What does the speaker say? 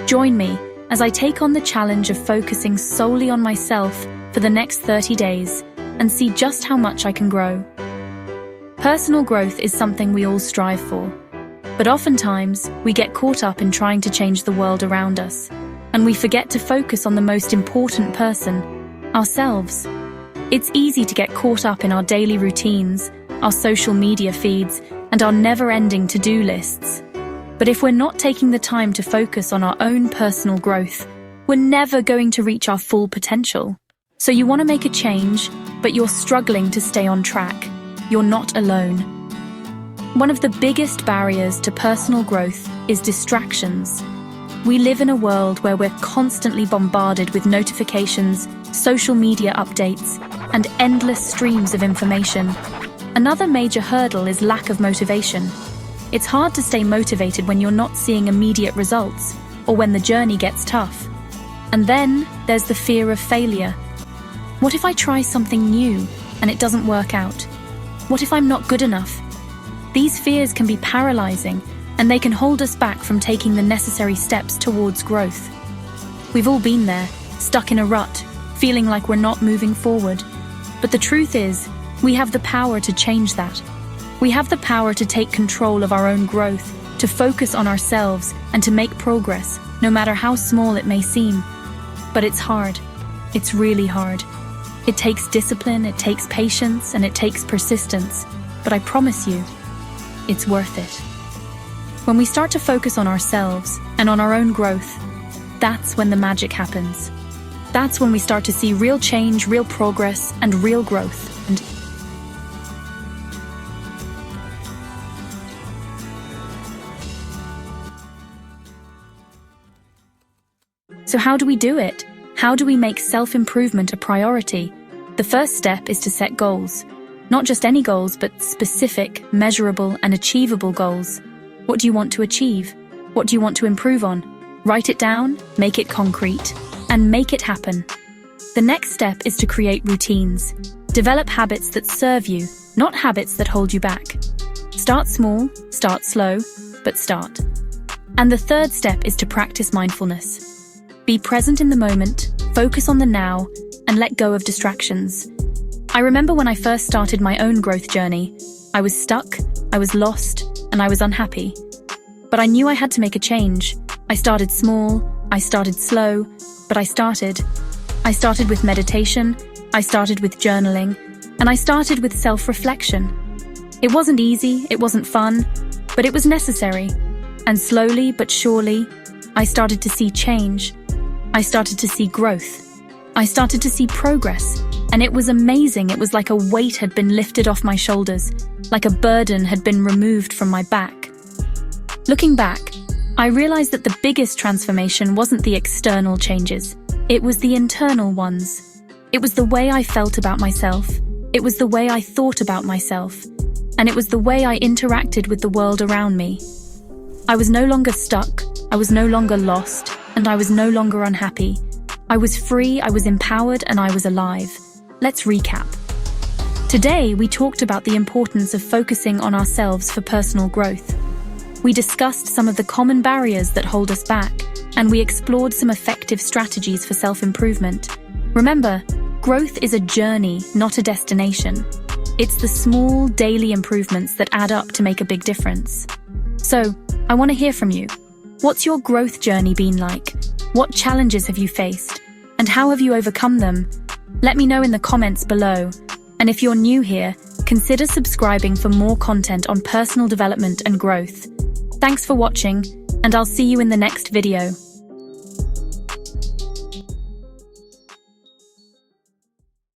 Join me as I take on the challenge of focusing solely on myself for the next 30 days and see just how much I can grow. Personal growth is something we all strive for, but oftentimes we get caught up in trying to change the world around us, and we forget to focus on the most important person, ourselves. It's easy to get caught up in our daily routines, our social media feeds, and our never-ending to-do lists. But if we're not taking the time to focus on our own personal growth, we're never going to reach our full potential. So you want to make a change, but you're struggling to stay on track. You're not alone. One of the biggest barriers to personal growth is distractions. We live in a world where we're constantly bombarded with notifications, social media updates, and endless streams of information. Another major hurdle is lack of motivation. It's hard to stay motivated when you're not seeing immediate results or when the journey gets tough. And then there's the fear of failure. What if I try something new and it doesn't work out? What if I'm not good enough? These fears can be paralyzing, and they can hold us back from taking the necessary steps towards growth. We've all been there, stuck in a rut, feeling like we're not moving forward. But the truth is, we have the power to change that. We have the power to take control of our own growth, to focus on ourselves, and to make progress, no matter how small it may seem. But it's hard. It's really hard. It takes discipline, it takes patience, and it takes persistence. But I promise you, it's worth it. When we start to focus on ourselves and on our own growth, that's when the magic happens. That's when we start to see real change, real progress, and real growth. So how do we do it? How do we make self-improvement a priority? The first step is to set goals. Not just any goals, but specific, measurable, and achievable goals. What do you want to achieve? What do you want to improve on? Write it down, make it concrete, and make it happen. The next step is to create routines. Develop habits that serve you, not habits that hold you back. Start small, start slow, but start. And the third step is to practice mindfulness. Be present in the moment, focus on the now, and let go of distractions. I remember when I first started my own growth journey, I was stuck, I was lost, and I was unhappy. But I knew I had to make a change. I started small, I started slow, but I started. I started with meditation, I started with journaling, and I started with self-reflection. It wasn't easy, it wasn't fun, but it was necessary. And slowly but surely, I started to see change. I started to see growth. I started to see progress, and it was amazing. It was like a weight had been lifted off my shoulders, like a burden had been removed from my back. Looking back, I realized that the biggest transformation wasn't the external changes. It was the internal ones. It was the way I felt about myself. It was the way I thought about myself. And it was the way I interacted with the world around me. I was no longer stuck. I was no longer lost. And I was no longer unhappy. I was free, I was empowered, and I was alive. Let's recap. Today, we talked about the importance of focusing on ourselves for personal growth. We discussed some of the common barriers that hold us back, and we explored some effective strategies for self-improvement. Remember, growth is a journey, not a destination. It's the small, daily improvements that add up to make a big difference. So, I want to hear from you. What's your growth journey been like? What challenges have you faced? And how have you overcome them? Let me know in the comments below. And if you're new here, consider subscribing for more content on personal development and growth. Thanks for watching, and I'll see you in the next video.